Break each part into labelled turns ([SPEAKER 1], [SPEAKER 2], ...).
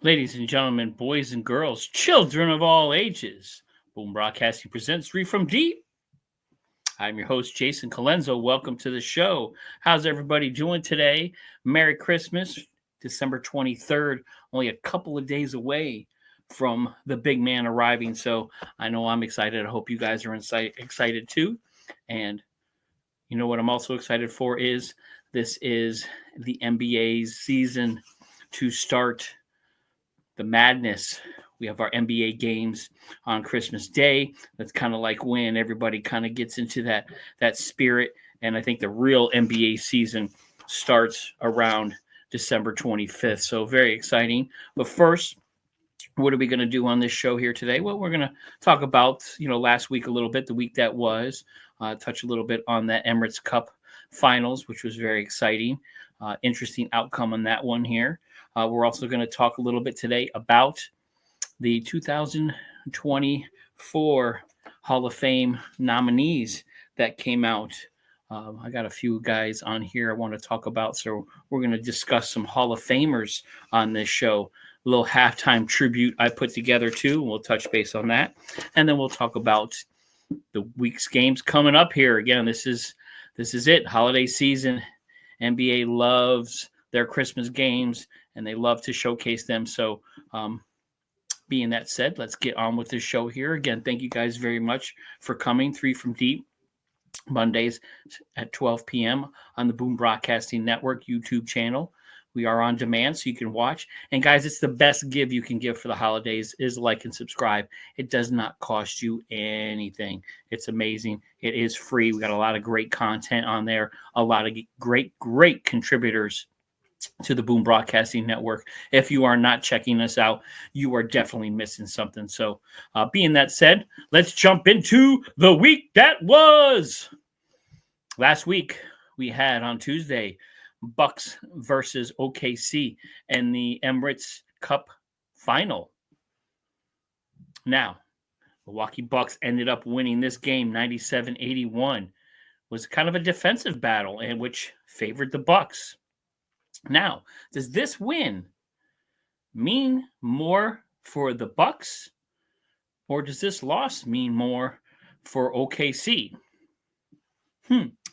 [SPEAKER 1] Ladies and gentlemen, boys and girls, children of all ages, Boom Broadcasting presents Three from Deep. I'm your host, Jason Colenso. Welcome to the show. How's everybody doing today? Merry Christmas, December 23rd, only a couple of days away from the big man arriving. So I know I'm excited. I hope you guys are excited too. And you know what I'm also excited for is this is the NBA's season to start the madness. We have our NBA games on Christmas Day. That's kind of like when everybody kind of gets into that spirit. And I think the real NBA season starts around December 25th. So very exciting. But first, what are we going to do on this show here today? Well, we're going to talk about, last week a little bit, the week that was, touch a little bit on that Emirates Cup finals, which was very exciting. Interesting outcome on that one here. We're also going to talk a little bit today about the 2024 Hall of Fame nominees that came out. I got a few guys on here I want to talk about, so we're going to discuss some Hall of Famers on this show. A little halftime tribute I put together too, and we'll touch base on that. And then we'll talk about the week's games coming up here. Again, this is it, holiday season. NBA loves their Christmas games, and they love to showcase them. So, being that said, let's get on with the show here. Again, thank you guys very much for coming. Three from Deep, Mondays at 12 p.m. on the Boom Broadcasting Network YouTube channel. We are on demand, so you can watch. And guys, it's the best give you can give for the holidays is like and subscribe. It does not cost you anything. It's amazing. It is free. We got a lot of great content on there, a lot of great contributors to the Boom Broadcasting Network. If you are not checking us out, you are definitely missing something. So being that said, let's jump into the week that was. Last week, we had on Tuesday, Bucks versus OKC and the Emirates Cup final. Now, Milwaukee Bucks ended up winning this game 97-81. It was kind of a defensive battle, and which favored the Bucks. Now, does this win mean more for the Bucks, or does this loss mean more for OKC?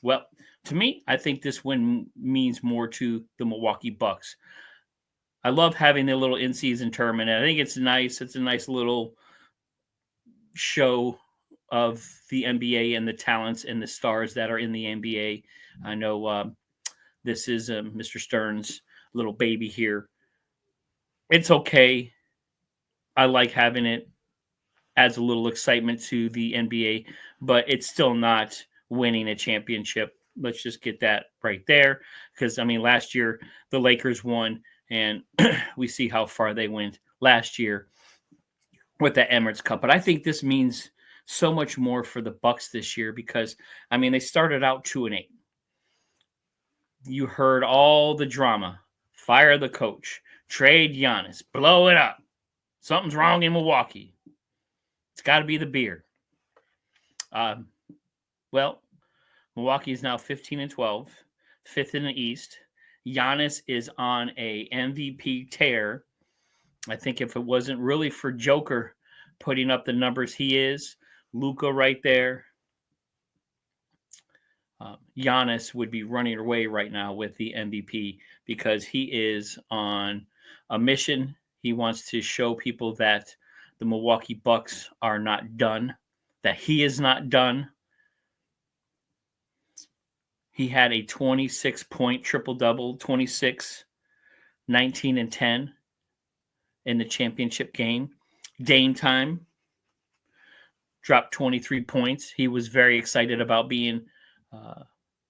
[SPEAKER 1] Well, to me, I think this win means more to the Milwaukee Bucks. I love having the little in-season tournament. I think it's nice. It's a nice little show of the NBA and the talents and the stars that are in the NBA. I know this is Mr. Stern's little baby here. It's okay. I like having it. Adds a little excitement to the NBA, but it's still not winning a championship. Let's just get that right there. Because, last year the Lakers won, and we see how far they went last year with the Emirates Cup. But I think this means so much more for the Bucks this year because, they started out 2-8. You heard all the drama. Fire the coach. Trade Giannis. Blow it up. Something's wrong in Milwaukee. It's got to be the beer. Well, Milwaukee is now 15-12, fifth in the East. Giannis is on a MVP tear. I think if it wasn't really for Joker putting up the numbers he is, Luka right there, Giannis would be running away right now with the MVP because he is on a mission. He wants to show people that the Milwaukee Bucks are not done, that he is not done. He had a 26-point triple-double, 26, 19, and 10 in the championship game. Dame time, dropped 23 points. He was very excited about being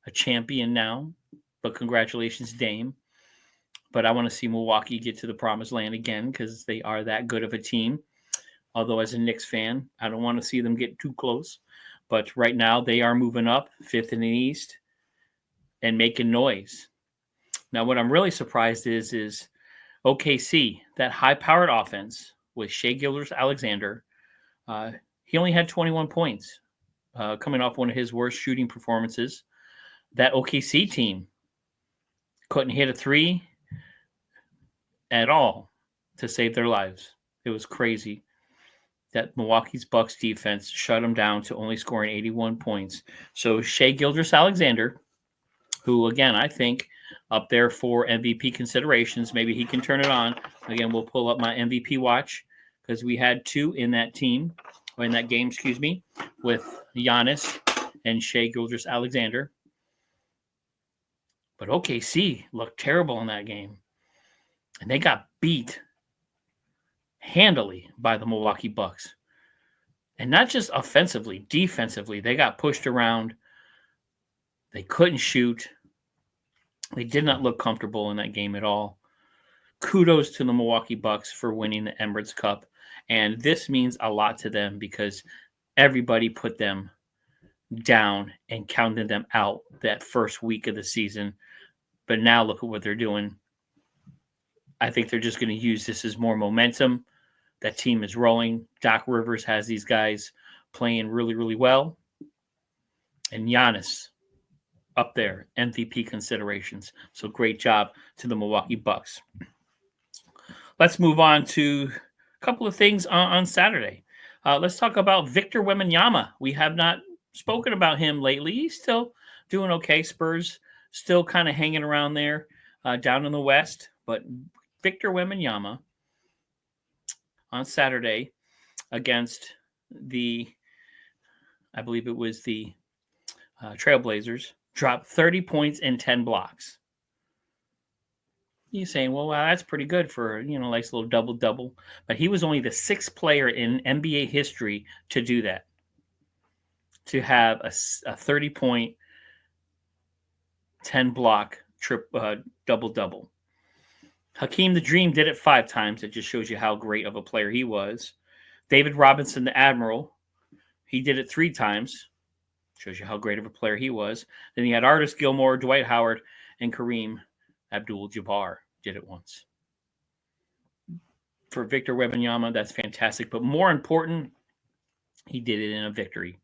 [SPEAKER 1] a champion now, but congratulations, Dame. But I want to see Milwaukee get to the promised land again because they are that good of a team. Although as a Knicks fan, I don't want to see them get too close. But right now they are moving up, fifth in the East, and making noise. Now, what I'm really surprised is OKC, that high-powered offense with Shai Gilgeous-Alexander, he only had 21 points, coming off one of his worst shooting performances. That OKC team couldn't hit a three at all. to save their lives. It was crazy that Milwaukee's Bucks defense shut them down to only scoring 81 points. So Shai Gilgeous-Alexander, who, again, I think up there for MVP considerations, maybe he can turn it on. Again, we'll pull up my MVP watch because we had two in that team, or in that game, excuse me, with Giannis and Shai Gilgeous-Alexander. But OKC looked terrible in that game. And they got beat handily by the Milwaukee Bucks. And not just offensively, defensively. They got pushed around. They couldn't shoot. They did not look comfortable in that game at all. Kudos to the Milwaukee Bucks for winning the Emirates Cup. And this means a lot to them because everybody put them down and counted them out that first week of the season. But now look at what they're doing. I think they're just going to use this as more momentum. That team is rolling. Doc Rivers has these guys playing really, really well. And Giannis up there, MVP considerations. So great job to the Milwaukee Bucks. Let's move on to a couple of things on Saturday. Let's talk about Victor Wembanyama. We have not spoken about him lately. He's still doing okay. Spurs still kind of hanging around there down in the West. But Victor Wembanyama on Saturday against I believe it was the Trailblazers, dropped 30 points and 10 blocks. You're saying, well, wow, that's pretty good for, nice little double-double. But he was only the sixth player in NBA history to do that, to have a 30-point, 10-block double-double. Hakeem the Dream did it 5 times. It just shows you how great of a player he was. David Robinson, the Admiral, he did it 3 times. Shows you how great of a player he was. Then he had Artis Gilmore, Dwight Howard, and Kareem Abdul-Jabbar did it once. For Victor Wembanyama, that's fantastic. But more important, he did it in a victory,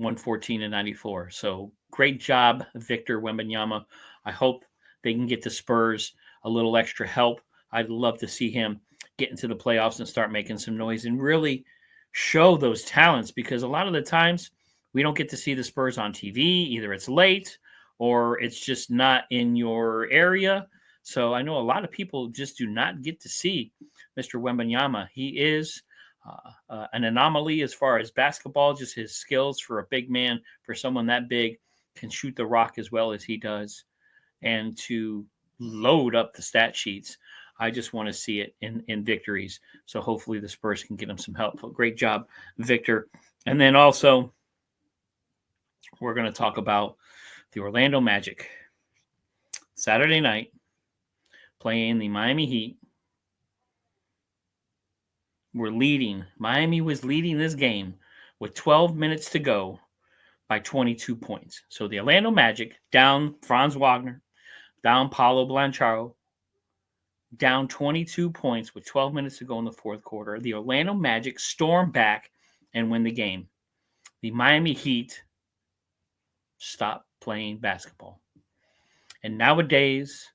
[SPEAKER 1] 114-94. So great job, Victor Wembanyama. I hope they can get the Spurs a little extra help. I'd love to see him get into the playoffs and start making some noise and really show those talents, because a lot of the times we don't get to see the Spurs on TV. Either it's late or it's just not in your area. So I know a lot of people just do not get to see Mr. Wembanyama. He is an anomaly as far as basketball, just his skills for a big man, for someone that big, can shoot the rock as well as he does. And to load up the stat sheets, I just want to see it in victories. So hopefully the Spurs can get him some help. Great job, Victor. And then also, we're going to talk about the Orlando Magic. Saturday night, playing the Miami Heat. We're leading. Miami was leading this game with 12 minutes to go by 22 points. So the Orlando Magic, down Franz Wagner, down Paolo Banchero, down 22 points with 12 minutes to go in the fourth quarter. The Orlando Magic storm back and win the game. The Miami Heat stop playing basketball. And nowadays,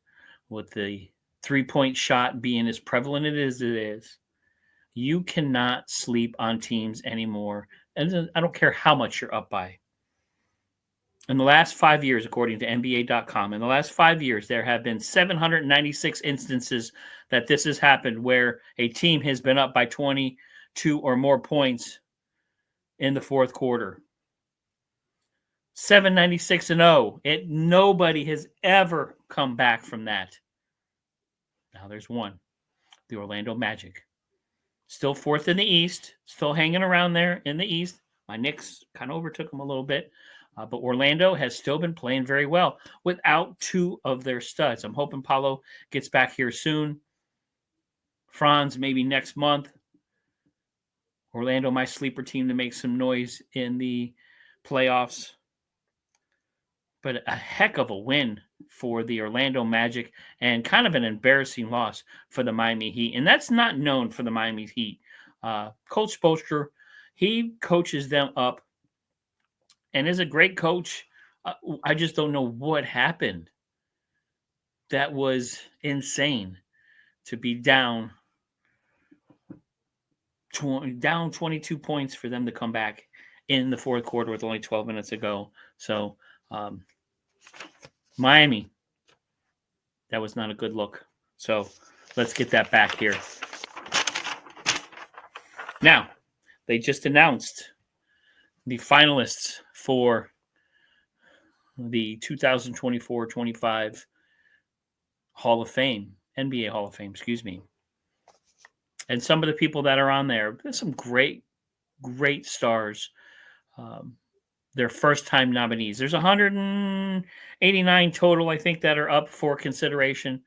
[SPEAKER 1] with the three-point shot being as prevalent as it is, you cannot sleep on teams anymore. And I don't care how much you're up by. In the last 5 years, according to NBA.com, in the last 5 years, there have been 796 instances that this has happened where a team has been up by 22 or more points in the fourth quarter. 796-0. Nobody has ever come back from that. Now there's one. The Orlando Magic. Still fourth in the East. Still hanging around there in the East. My Knicks kind of overtook them a little bit. But Orlando has still been playing very well without 2 of their studs. I'm hoping Paolo gets back here soon. Franz maybe next month. Orlando, my sleeper team to make some noise in the playoffs. But a heck of a win for the Orlando Magic and kind of an embarrassing loss for the Miami Heat. And that's not known for the Miami Heat. Coach Spoelstra, he coaches them up and is a great coach. I just don't know what happened. That was insane to be down down 22 points for them to come back in the fourth quarter with only 12 minutes to go. So Miami, that was not a good look. So let's get that back here. Now, they just announced the finalists for the 2024-25 Hall of Fame, NBA Hall of Fame, excuse me. And some of the people that are on there, there's some great stars. They're first-time nominees. There's 189 total, I think, that are up for consideration.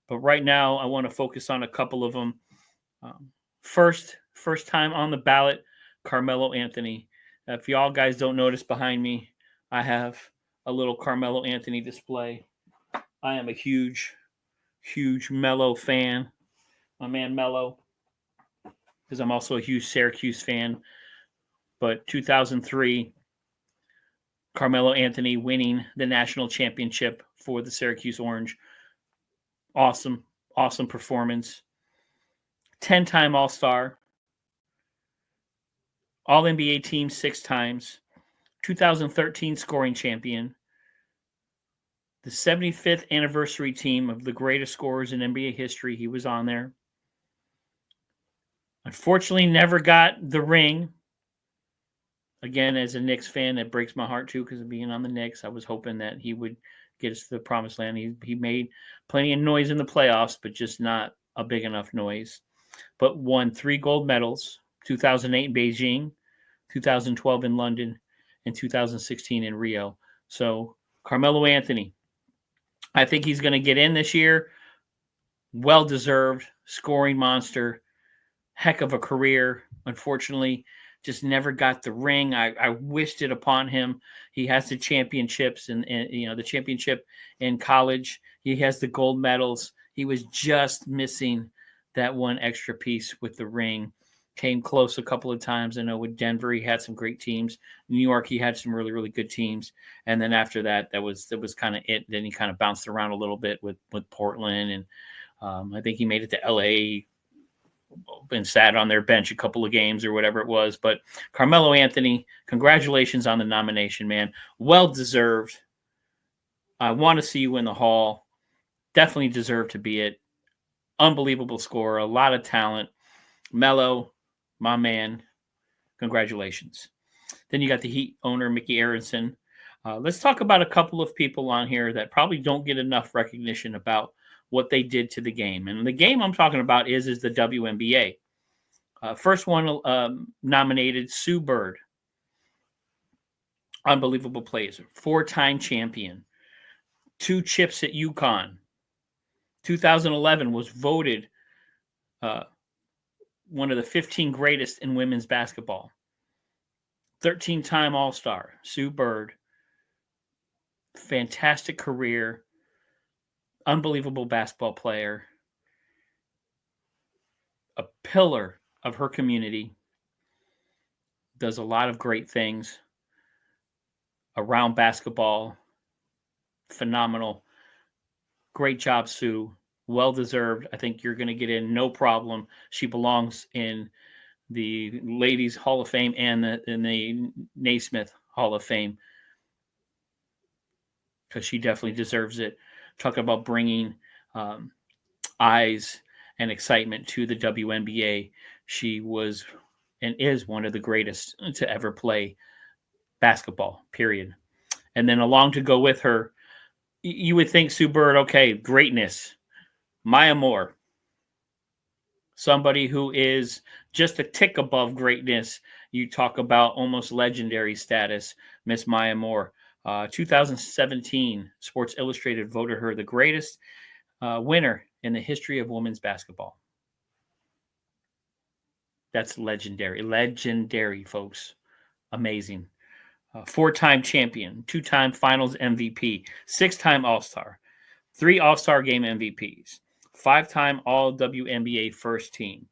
[SPEAKER 1] But right now, I want to focus on a couple of them. First time on the ballot, Carmelo Anthony. If y'all guys don't notice behind me, I have a little Carmelo Anthony display. I am a huge Melo fan. My man Melo, because I'm also a huge Syracuse fan. But 2003, Carmelo Anthony winning the national championship for the Syracuse Orange. Awesome performance. 10-time All-Star. All-NBA team 6 times. 2013 scoring champion. The 75th anniversary team of the greatest scorers in NBA history. He was on there. Unfortunately, never got the ring. Again, as a Knicks fan, it breaks my heart too because of being on the Knicks. I was hoping that he would get us to the promised land. He made plenty of noise in the playoffs, but just not a big enough noise. But won 3 gold medals, 2008 in Beijing, 2012 in London, and 2016 in Rio. So Carmelo Anthony, I think he's going to get in this year. Well-deserved, scoring monster, heck of a career. Unfortunately, just never got the ring. I wished it upon him. He has the championships and the championship in college. He has the gold medals. He was just missing that one extra piece with the ring. Came close a couple of times. I know with Denver, he had some great teams. New York, he had some really, really good teams. And then after that, that was kind of it. Then he kind of bounced around a little bit with Portland. And I think he made it to LA and sat on their bench a couple of games or whatever it was. But Carmelo Anthony, congratulations on the nomination, man. Well-deserved. I want to see you in the Hall. Definitely deserve to be it. Unbelievable scorer, a lot of talent. Melo, my man, congratulations. Then you got the Heat owner, Mickey Aronson. Let's talk about a couple of people on here that probably don't get enough recognition about what they did to the game. And the game I'm talking about is the WNBA. First one nominated, Sue Bird. Unbelievable player. 4-time champion. 2 chips at UConn. 2011 was voted one of the 15 greatest in women's basketball. 13-time All-Star, Sue Bird. Fantastic career. Unbelievable basketball player. A pillar of her community. Does a lot of great things around basketball. Phenomenal. Great job, Sue. Well-deserved. I think you're going to get in no problem. She belongs in the Ladies Hall of Fame and in the Naismith Hall of Fame because she definitely deserves it. Talk about bringing eyes and excitement to the WNBA. She was and is one of the greatest to ever play basketball, period. And then along to go with her, you would think Sue Bird, okay, greatness. Maya Moore, somebody who is just a tick above greatness. You talk about almost legendary status, Miss Maya Moore. 2017, Sports Illustrated voted her the greatest winner in the history of women's basketball. That's legendary. Legendary, folks. Amazing. 4-time champion, 2-time finals MVP, 6-time All-Star, 3 All-Star game MVPs, 5-time All-WNBA first team,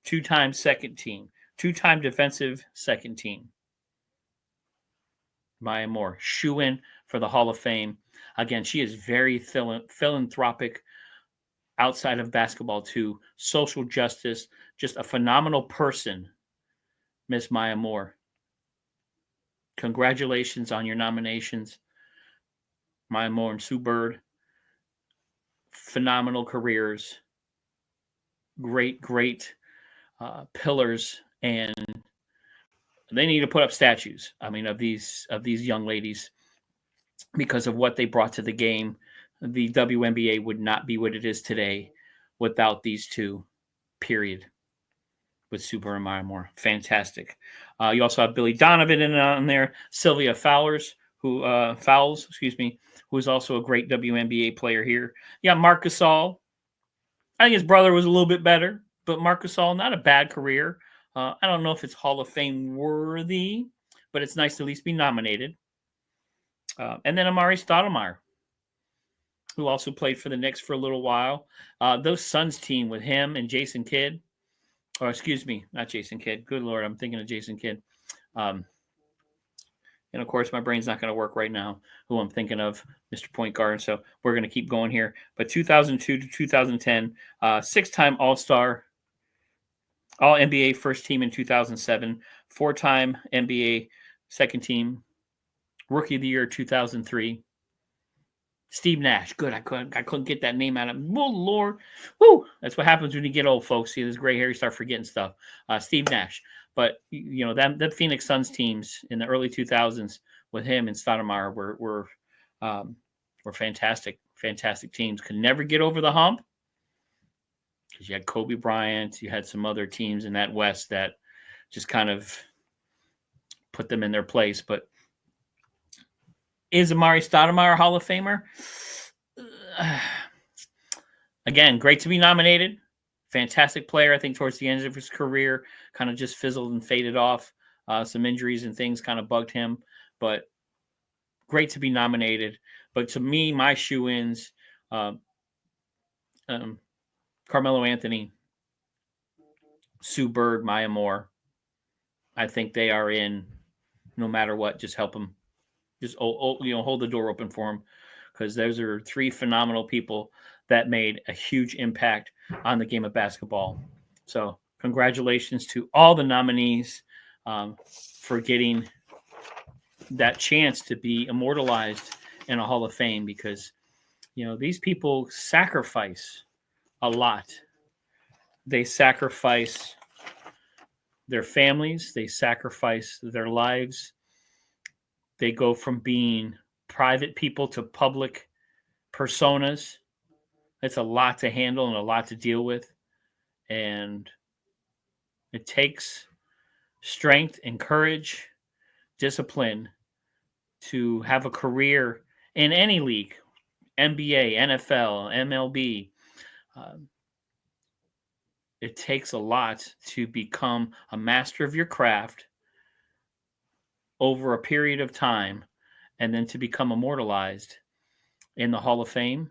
[SPEAKER 1] 2-time second team, 2-time defensive second team. Maya Moore, shoo-in for the Hall of Fame. Again, she is very philanthropic outside of basketball too. Social justice, just a phenomenal person Miss Maya Moore. Congratulations on your nominations, Maya Moore and Sue Bird. Phenomenal careers. Great pillars, and they need to put up statues. I mean, of these young ladies, because of what they brought to the game. The WNBA would not be what it is today without these two. Period. With Super and Maya Moore, fantastic. You also have Billy Donovan in there, Sylvia Fowles, who is also a great WNBA player here. Yeah, Marc Gasol. I think his brother was a little bit better, but Marc Gasol, not a bad career. I don't know if it's Hall of Fame worthy, but it's nice to at least be nominated. And then Amari Stoudemire, who also played for the Knicks for a little while. Those Suns team with him and Jason Kidd, or excuse me, not Jason Kidd. Good Lord, I'm thinking of Jason Kidd. And of course, my brain's not going to work right now, who I'm thinking of, Mr. Point Guard. So we're going to keep going here. But 2002 to 2010, six-time All-Star, All-NBA first team in 2007, four-time NBA second team, Rookie of the Year 2003. Steve Nash. Good. I couldn't get that name out of. Oh, Lord. Woo. That's what happens when you get old, folks. See this gray hair, you start forgetting stuff. Steve Nash. But, you know, that Phoenix Suns teams in the early 2000s with him and Stoudemire were fantastic, fantastic teams. Could never get over the hump because you had Kobe Bryant. You had some other teams in that West that just kind of put them in their place. But is Amari Stoudemire a Hall of Famer? Again, great to be nominated. Fantastic player. I think towards the end of his career, kind of just fizzled and faded off. Some injuries and things kind of bugged him. But great to be nominated. But to me, my shoe-ins, Carmelo Anthony, Sue Bird, Maya Moore. I think they are in no matter what. Just help them. Just hold the door open for them, because those are three phenomenal people that made a huge impact on the game of basketball. So congratulations to all the nominees for getting that chance to be immortalized in a Hall of Fame, because, you know, these people sacrifice a lot. They sacrifice their families. They sacrifice their lives. They go from being private people to public personas. It's a lot to handle and a lot to deal with. And it takes strength and courage, discipline to have a career in any league, NBA, NFL, MLB. It takes a lot to become a master of your craft over a period of time, and then to become immortalized in the Hall of Fame.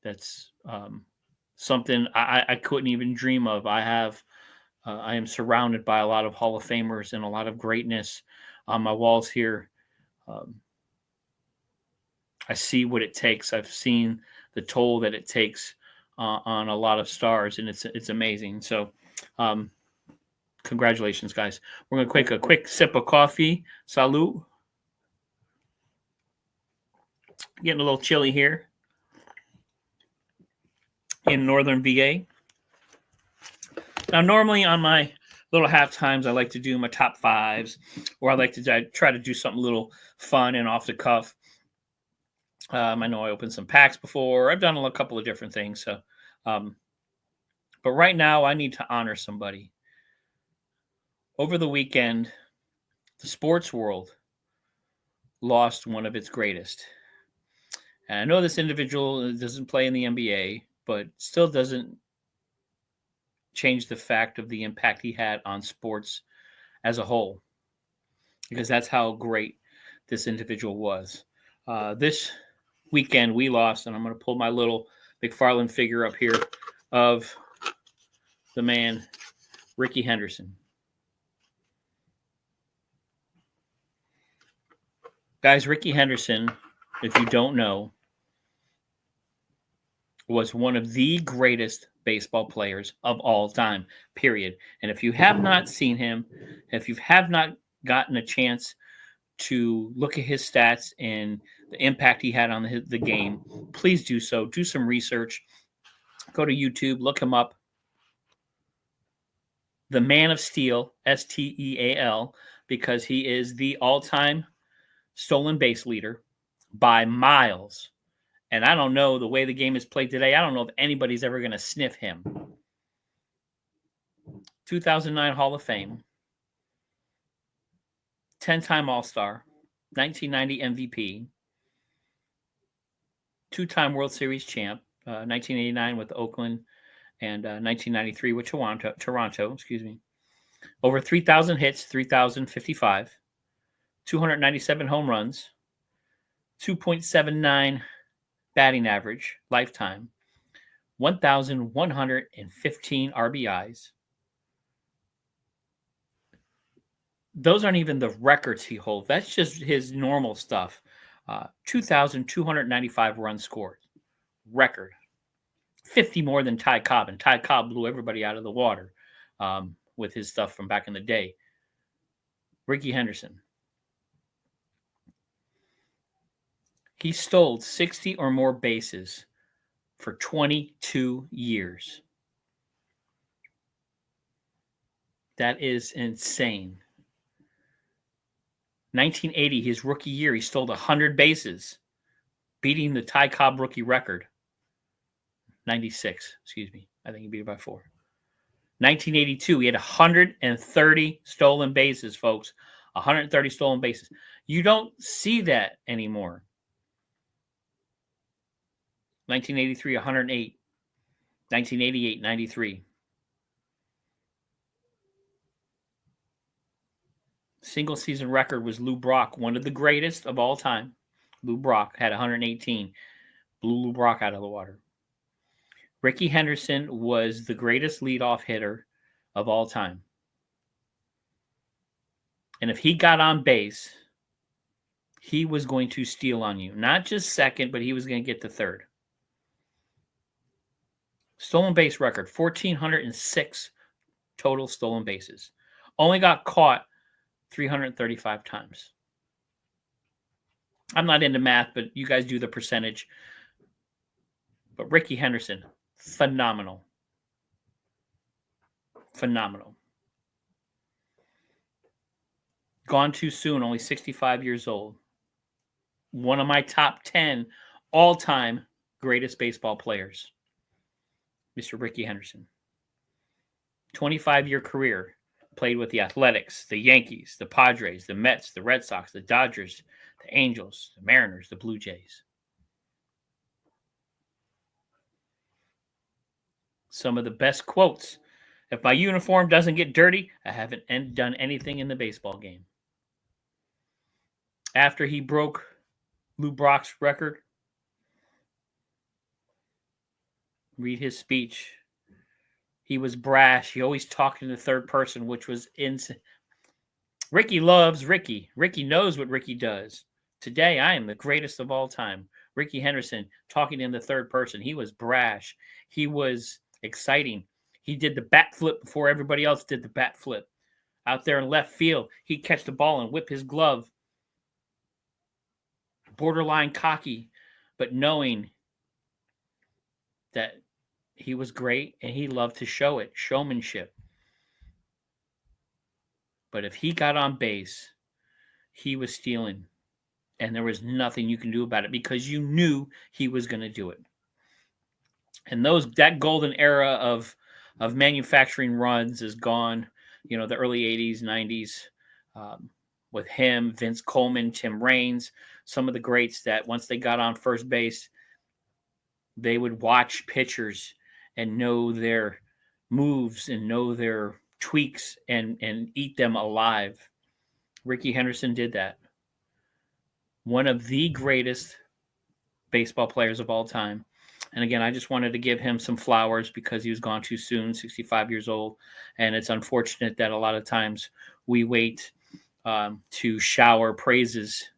[SPEAKER 1] That's something I couldn't even dream of. I am surrounded by a lot of Hall of Famers and a lot of greatness on my walls here. I see what it takes. I've seen the toll that it takes on a lot of stars, and it's amazing. So congratulations, guys. We're going to take a quick sip of coffee. Salud. Getting a little chilly here in northern VA. Now, normally on my little half times, I like to do my top fives, or I like to try to do something a little fun and off the cuff. I know I opened some packs before. I've done a couple of different things. So, but right now I need to honor somebody. Over the weekend, the sports world lost one of its greatest. And I know this individual doesn't play in the NBA, but still doesn't change the fact of the impact he had on sports as a whole, because that's how great this individual was. This weekend we lost, and I'm going to pull my little McFarlane figure up here of the man, Rickey Henderson. Guys, Rickey Henderson, if you don't know, was one of the greatest baseball players of all time, period. And if you have not seen him, if you have not gotten a chance to look at his stats and the impact he had on the game, please do so. Do some research. Go to YouTube, look him up. The Man of Steel, Steal, because he is the all-time stolen base leader by miles. And I don't know, the way the game is played today, I don't know if anybody's ever going to sniff him. 2009 Hall of Fame, 10-time All-Star, 1990 MVP, two-time World Series champ, 1989 with Oakland and 1993 with Toronto, excuse me. Over 3,000 hits, 3,055, 297 home runs, 2.79 batting average lifetime, 1,115 RBIs. Those aren't even the records he holds. That's just his normal stuff. 2,295 runs scored. Record. 50 more than Ty Cobb. And Ty Cobb blew everybody out of the water with his stuff from back in the day. Rickey Henderson. He stole 60 or more bases for 22 years. That is insane. 1980, his rookie year, he stole 100 bases, beating the Ty Cobb rookie record. 96, excuse me. I think he beat it by 4. 1982, he had 130 stolen bases, folks. 130 stolen bases. You don't see that anymore. 1983, 108. 1988, 93. Single season record was Lou Brock, one of the greatest of all time. Lou Brock had 118. Blew Lou Brock out of the water. Rickey Henderson was the greatest leadoff hitter of all time. And if he got on base, he was going to steal on you. Not just second, but he was going to get to third. Stolen base record, 1,406 total stolen bases. Only got caught 335 times. I'm not into math, but you guys do the percentage. But Rickey Henderson, phenomenal. Phenomenal. Gone too soon, only 65 years old. One of my top 10 all-time greatest baseball players, Mr. Rickey Henderson. 25-year career. Played with the Athletics, the Yankees, the Padres, the Mets, the Red Sox, the Dodgers, the Angels, the Mariners, the Blue Jays. Some of the best quotes. If my uniform doesn't get dirty, I haven't done anything in the baseball game. After he broke Lou Brock's record, read his speech. He was brash. He always talked in the third person, which was insane. Rickey loves Rickey. Rickey knows what Rickey does. Today, I am the greatest of all time. Rickey Henderson talking in the third person. He was brash. He was exciting. He did the bat flip before everybody else did the bat flip. Out there in left field, he'd catch the ball and whip his glove. Borderline cocky, but knowing that he was great and he loved to show it. Showmanship. But if he got on base, he was stealing. And there was nothing you can do about it because you knew he was going to do it. And that golden era of manufacturing runs is gone. You know, the early 80s, 90s, with him, Vince Coleman, Tim Raines, some of the greats that once they got on first base, they would watch pitchers and know their moves and know their tweaks and eat them alive. Rickey Henderson did that. One of the greatest baseball players of all time. And again, I just wanted to give him some flowers because he was gone too soon, 65 years old. And it's unfortunate that a lot of times we wait to shower praises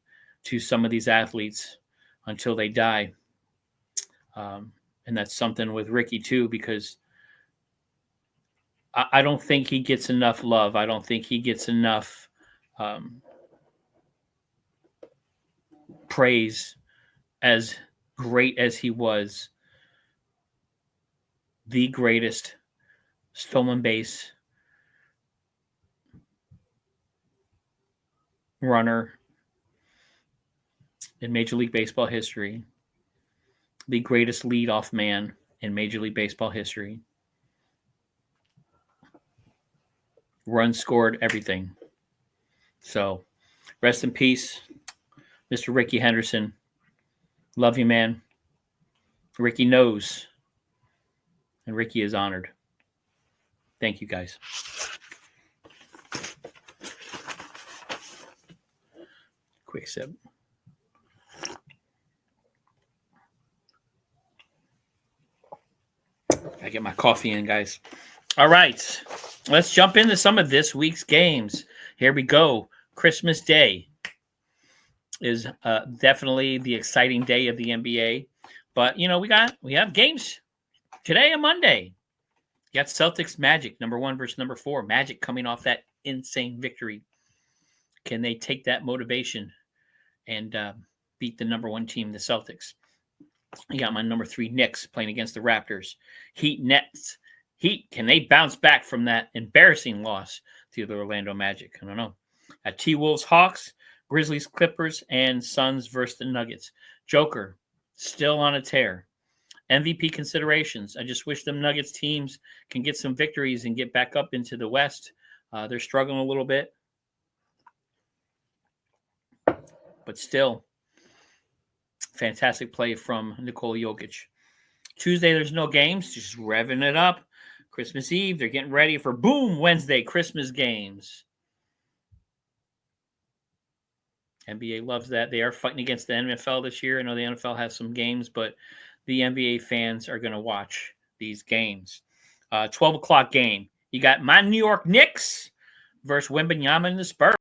[SPEAKER 1] to some of these athletes until they die. And And that's something with Ricky too, because I don't think he gets enough love. I don't think he gets enough praise. As great as he was, the greatest stolen base runner in Major League Baseball history, the greatest leadoff man in Major League Baseball history. Runs scored, everything. So, rest in peace, Mr. Ricky Henderson. Love you, man. Ricky knows, and Ricky is honored. Thank you, guys. Quick sip. I get my coffee in, guys. All right. Let's jump into some of this week's games. Here we go. Christmas Day is definitely the exciting day of the NBA. But, we have games today and Monday. You got Celtics Magic, number 1 versus number 4. Magic coming off that insane victory. Can they take that motivation and beat the number 1 team, the Celtics? You got my number 3 Knicks playing against the Raptors. Heat Nets. Heat, can they bounce back from that embarrassing loss to the Orlando Magic? I don't know. T-Wolves Hawks, Grizzlies Clippers, and Suns versus the Nuggets. Joker, still on a tear. MVP considerations. I just wish them Nuggets teams can get some victories and get back up into the West. They're struggling a little bit. But still, fantastic play from Nikola Jokic. Tuesday, there's no games. Just revving it up. Christmas Eve, they're getting ready for boom, Wednesday, Christmas games. NBA loves that. They are fighting against the NFL this year. I know the NFL has some games, but the NBA fans are going to watch these games. 12 o'clock game. You got my New York Knicks versus Wembanyama and the Spurs.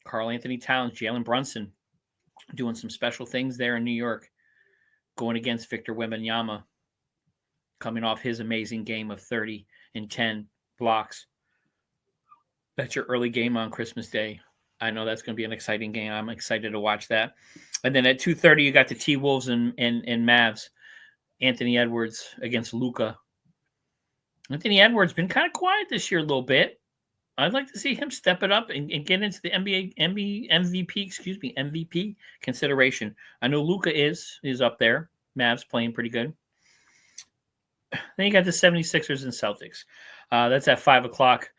[SPEAKER 1] Karl Anthony Towns, Jalen Brunson doing some special things there in New York, going against Victor Wembanyama, coming off his amazing game of 30 and 10 blocks. That's your early game on Christmas Day. I know that's going to be an exciting game. I'm excited to watch that. And then at 2:30, you got the T-Wolves and Mavs. Anthony Edwards against Luka. Anthony Edwards been kind of quiet this year a little bit. I'd like to see him step it up and get into the MVP consideration. I know Luka is up there. Mavs playing pretty good. Then you got the 76ers and Celtics. That's at 5 o'clock.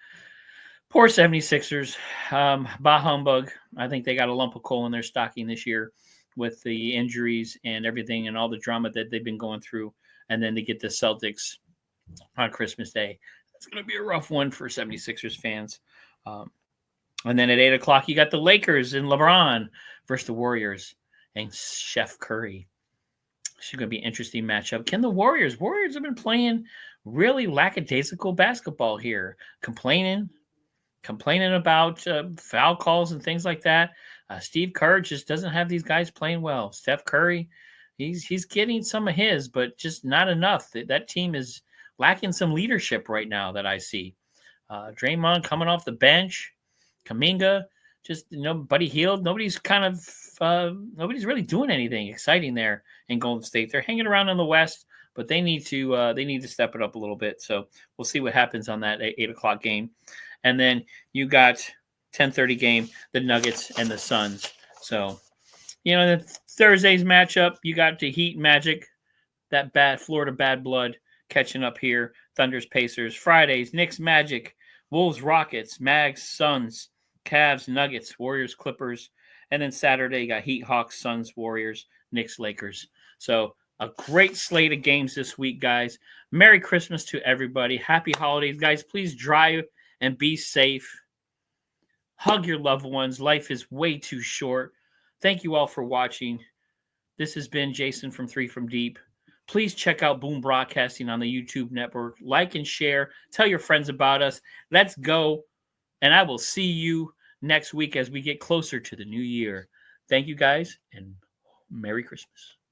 [SPEAKER 1] Poor 76ers. Bah humbug. I think they got a lump of coal in their stocking this year with the injuries and everything and all the drama that they've been going through. And then they get the Celtics on Christmas Day. It's going to be a rough one for 76ers fans. And then at 8 o'clock, you got the Lakers and LeBron versus the Warriors and Chef Curry. It's going to be an interesting matchup. Can the Warriors have been playing really lackadaisical basketball here, complaining about foul calls and things like that. Steve Kerr just doesn't have these guys playing well. Steph Curry, he's getting some of his, but just not enough. That team is lacking some leadership right now that I see. Draymond coming off the bench, Kuminga, just Buddy Hield. Nobody's really doing anything exciting there in Golden State. They're hanging around in the West, but they need to step it up a little bit. So we'll see what happens on that 8 o'clock game. And then you got 10:30 game, the Nuggets and the Suns. So, the Thursday's matchup, you got the Heat Magic, that bad Florida bad blood catching up here. Thunder's Pacers. Fridays, Knicks Magic, Wolves Rockets, Mags Suns, Cavs Nuggets, Warriors Clippers. And then Saturday, you got Heat Hawks, Suns Warriors, Knicks Lakers. So a great slate of games this week, guys. Merry Christmas to everybody. Happy holidays, guys. Please drive and be safe. Hug your loved ones. Life is way too short. Thank you all for watching. This has been Jason from 3 from Deep. Please check out Boom Broadcasting on the YouTube network. Like and share. Tell your friends about us. Let's go. And I will see you next week as we get closer to the new year. Thank you, guys, and Merry Christmas.